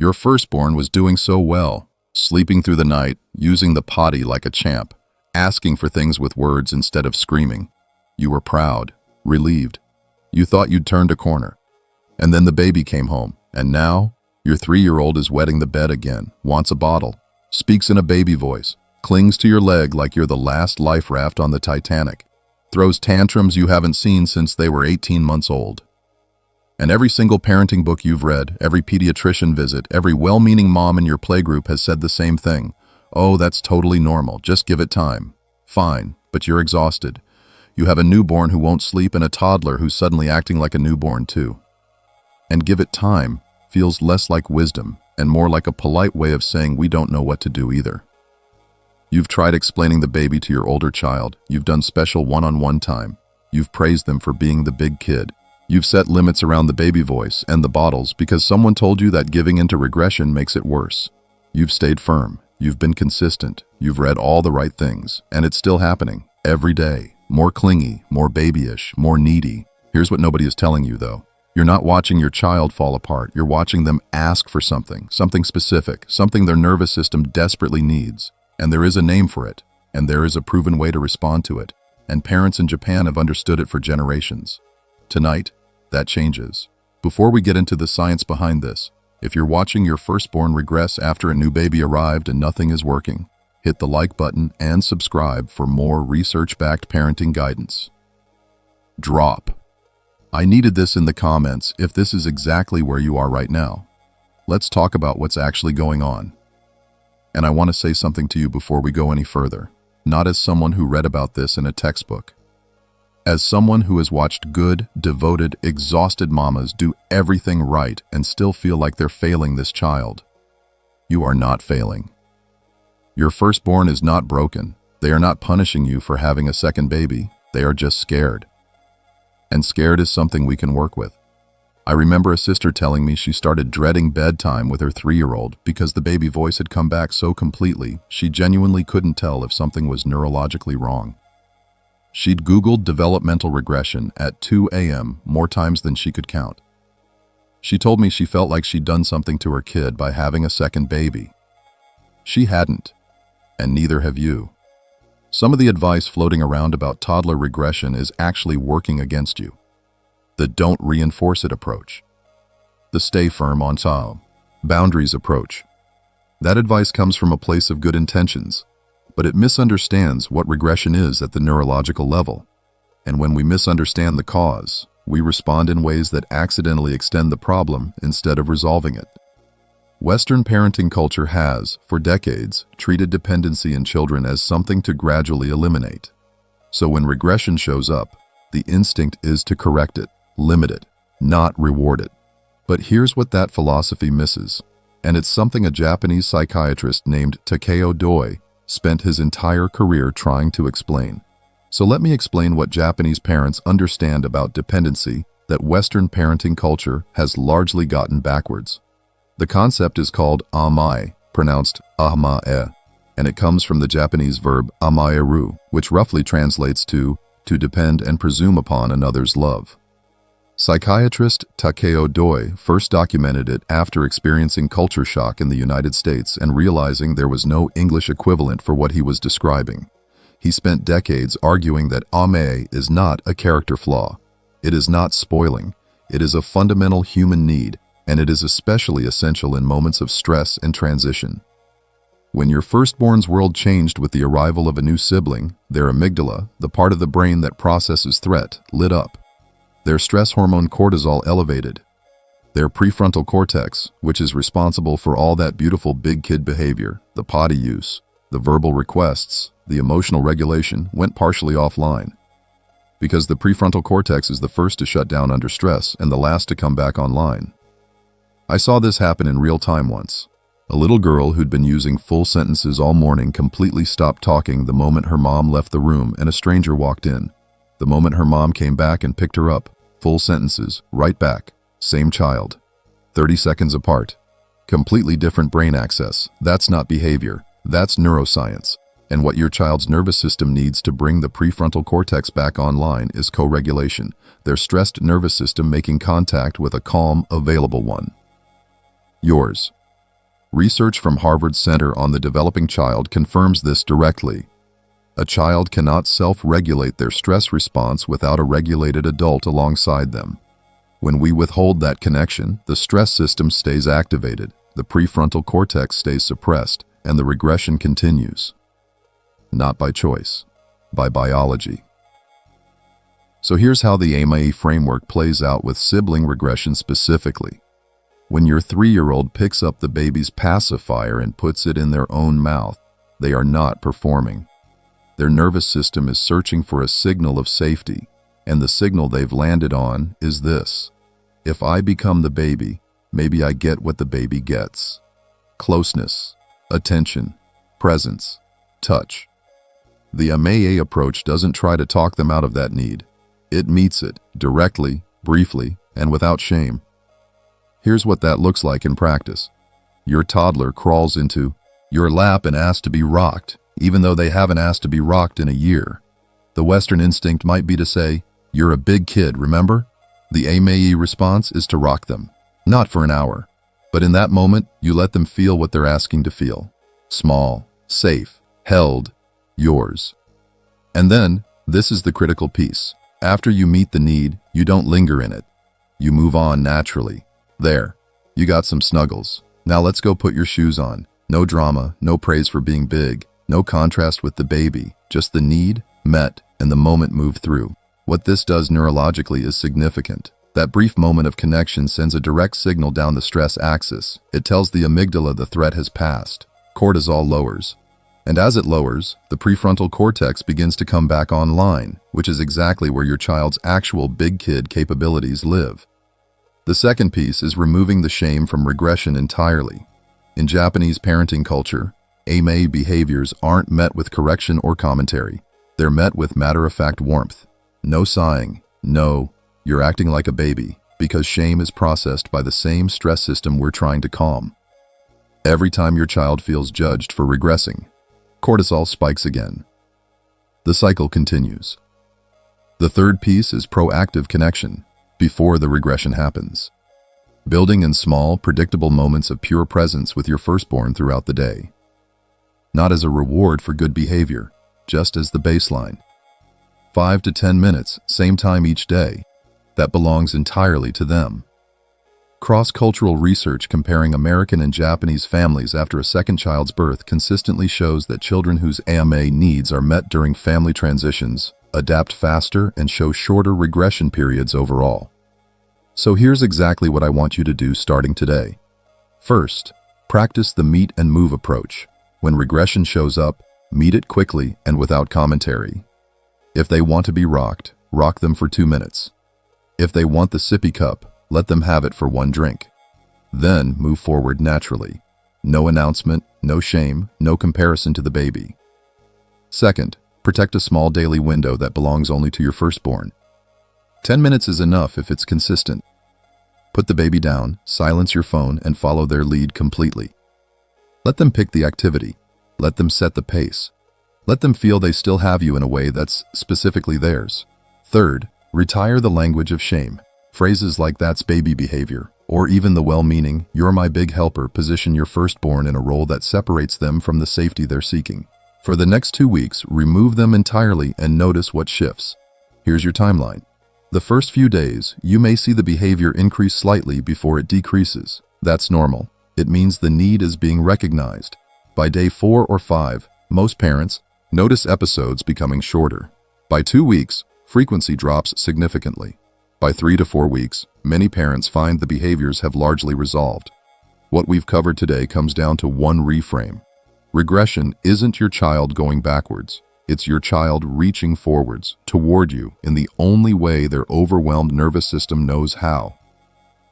Your firstborn was doing so well, sleeping through the night, using the potty like a champ, asking for things with words instead of screaming. You were proud, relieved. You thought you'd turned a corner. And then the baby came home, and now your 3-year-old is wetting the bed again, wants a bottle, speaks in a baby voice, clings to your leg like you're the last life raft on the Titanic, throws tantrums you haven't seen since they were 18 months old. And every single parenting book you've read, every pediatrician visit, every well-meaning mom in your playgroup has said the same thing. Oh, that's totally normal. Just give it time. Fine, but you're exhausted. You have a newborn who won't sleep and a toddler who's suddenly acting like a newborn too. And give it time feels less like wisdom and more like a polite way of saying we don't know what to do either. You've tried explaining the baby to your older child. You've done special one-on-one time. You've praised them for being the big kid. You've set limits around the baby voice and the bottles because someone told you that giving into regression makes it worse. You've stayed firm. You've been consistent. You've read all the right things, and it's still happening every day. More clingy, more babyish, more needy. Here's what nobody is telling you, though. You're not watching your child fall apart. You're watching them ask for something specific, something their nervous system desperately needs. And there is a name for it, and there is a proven way to respond to it. And parents in Japan have understood it for generations. Tonight, that changes. Before we get into the science behind this, if you're watching your firstborn regress after a new baby arrived and nothing is working, hit the like button and subscribe for more research-backed parenting guidance. Drop. I needed this in the comments if this is exactly where you are right now. Let's talk about what's actually going on. And I want to say something to you before we go any further, not as someone who read about this in a textbook. As someone who has watched good, devoted, exhausted mamas do everything right and still feel like they're failing this child. You are not failing. Your firstborn is not broken. They are not punishing you for having a second baby. They are just scared. And scared is something we can work with. I remember a sister telling me she started dreading bedtime with her 3-year-old because the baby voice had come back so completely, she genuinely couldn't tell if something was neurologically wrong. She'd Googled developmental regression at 2 a.m. more times than she could count. She told me she felt like she'd done something to her kid by having a second baby. She hadn't, and neither have you. Some of the advice floating around about toddler regression is actually working against you. The don't reinforce it approach. The stay firm on time, boundaries approach. That advice comes from a place of good intentions, but it misunderstands what regression is at the neurological level. And when we misunderstand the cause, we respond in ways that accidentally extend the problem instead of resolving it. Western parenting culture has, for decades, treated dependency in children as something to gradually eliminate. So when regression shows up, the instinct is to correct it, limit it, not reward it. But here's what that philosophy misses, and it's something a Japanese psychiatrist named Takeo Doi spent his entire career trying to explain. So let me explain what Japanese parents understand about dependency that Western parenting culture has largely gotten backwards. The concept is called Amae, pronounced Amae, and it comes from the Japanese verb amaeru, which roughly translates to depend and presume upon another's love. Psychiatrist Takeo Doi first documented it after experiencing culture shock in the United States and realizing there was no English equivalent for what he was describing. He spent decades arguing that Amae is not a character flaw. It is not spoiling. It is a fundamental human need, and it is especially essential in moments of stress and transition. When your firstborn's world changed with the arrival of a new sibling, their amygdala, the part of the brain that processes threat, lit up. Their stress hormone cortisol elevated. Their prefrontal cortex, which is responsible for all that beautiful big kid behavior, the potty use, the verbal requests, the emotional regulation, went partially offline. Because the prefrontal cortex is the first to shut down under stress and the last to come back online. I saw this happen in real time once. A little girl who'd been using full sentences all morning completely stopped talking the moment her mom left the room and a stranger walked in. The moment her mom came back and picked her up, full sentences, right back, same child. 30 seconds apart. Completely different brain access. That's not behavior. That's neuroscience. And what your child's nervous system needs to bring the prefrontal cortex back online is co-regulation, their stressed nervous system making contact with a calm, available one. Yours. Research from Harvard Center on the Developing Child confirms this directly. A child cannot self-regulate their stress response without a regulated adult alongside them. When we withhold that connection, the stress system stays activated, the prefrontal cortex stays suppressed, and the regression continues. Not by choice, by biology. So here's how the Amae framework plays out with sibling regression specifically. When your 3-year-old picks up the baby's pacifier and puts it in their own mouth, they are not performing. Their nervous system is searching for a signal of safety, and the signal they've landed on is this: if I become the baby, maybe I get what the baby gets. Closeness, attention, presence, touch. The Amae approach doesn't try to talk them out of that need. It meets it directly, briefly, and without shame. Here's what that looks like in practice. Your toddler crawls into your lap and asks to be rocked, even though they haven't asked to be rocked in a year. The Western instinct might be to say, "You're a big kid, remember?" The Amae response is to rock them, not for an hour, but in that moment, you let them feel what they're asking to feel. Small, safe, held, yours. And then, this is the critical piece. After you meet the need, you don't linger in it. You move on naturally. There, you got some snuggles. Now let's go put your shoes on. No drama, no praise for being big, no contrast with the baby, just the need, met, and the moment moved through. What this does neurologically is significant. That brief moment of connection sends a direct signal down the stress axis. It tells the amygdala the threat has passed. Cortisol lowers. And as it lowers, the prefrontal cortex begins to come back online, which is exactly where your child's actual big kid capabilities live. The second piece is removing the shame from regression entirely. In Japanese parenting culture, Amae behaviors aren't met with correction or commentary. They're met with matter-of-fact warmth. No sighing, no, you're acting like a baby, because shame is processed by the same stress system we're trying to calm. Every time your child feels judged for regressing, cortisol spikes again. The cycle continues. The third piece is proactive connection, before the regression happens. Building in small, predictable moments of pure presence with your firstborn throughout the day. Not as a reward for good behavior, just as the baseline. 5 to 10 minutes, same time each day. That belongs entirely to them. Cross-cultural research comparing American and Japanese families after a second child's birth consistently shows that children whose Amae needs are met during family transitions adapt faster and show shorter regression periods overall. So here's exactly what I want you to do starting today. First, practice the meet and move approach. When regression shows up, meet it quickly and without commentary. If they want to be rocked, rock them for 2 minutes. If they want the sippy cup, let them have it for 1 drink. Then move forward naturally. No announcement, no shame, no comparison to the baby. Second, protect a small daily window that belongs only to your firstborn. 10 minutes is enough if it's consistent. Put the baby down, silence your phone, and follow their lead completely. Let them pick the activity. Let them set the pace. Let them feel they still have you in a way that's specifically theirs. Third, retire the language of shame. Phrases like "that's baby behavior," or even the well-meaning "you're my big helper" position your firstborn in a role that separates them from the safety they're seeking. For the next 2 weeks, remove them entirely and notice what shifts. Here's your timeline. The first few days, you may see the behavior increase slightly before it decreases. That's normal. It means the need is being recognized. By day 4 or 5, most parents notice episodes becoming shorter. By 2 weeks, frequency drops significantly. By 3 to 4 weeks, many parents find the behaviors have largely resolved. What we've covered today comes down to one reframe. Regression isn't your child going backwards. It's your child reaching forwards, toward you, in the only way their overwhelmed nervous system knows how.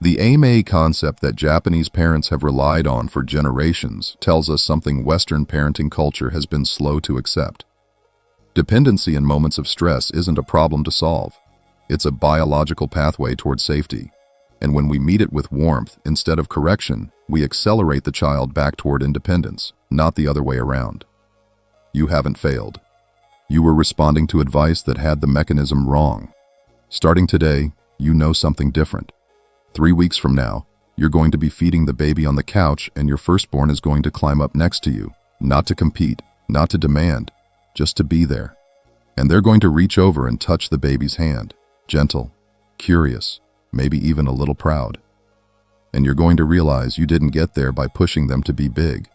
The Amae concept that Japanese parents have relied on for generations tells us something Western parenting culture has been slow to accept. Dependency in moments of stress isn't a problem to solve. It's a biological pathway toward safety. And when we meet it with warmth instead of correction, we accelerate the child back toward independence, not the other way around. You haven't failed. You were responding to advice that had the mechanism wrong. Starting today, you know something different. 3 weeks from now, You're going to be feeding the baby on the couch, and your firstborn is going to climb up next to you, not to compete, not to demand, just to be there. And they're going to reach over and touch the baby's hand, gentle, curious, maybe even a little proud. And you're going to realize you didn't get there by pushing them to be big.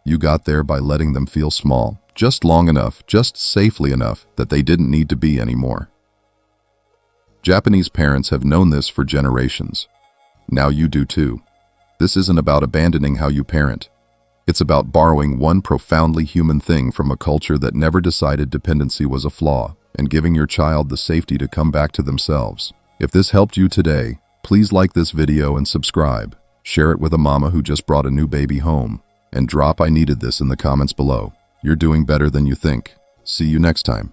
You got there by letting them feel small, just long enough, just safely enough that they didn't need to be anymore. Japanese parents have known this for generations. Now you do too. This isn't about abandoning how you parent. It's about borrowing one profoundly human thing from a culture that never decided dependency was a flaw and giving your child the safety to come back to themselves. If this helped you today, please like this video and subscribe. Share it with a mama who just brought a new baby home. And drop "I needed this" in the comments below. You're doing better than you think. See you next time.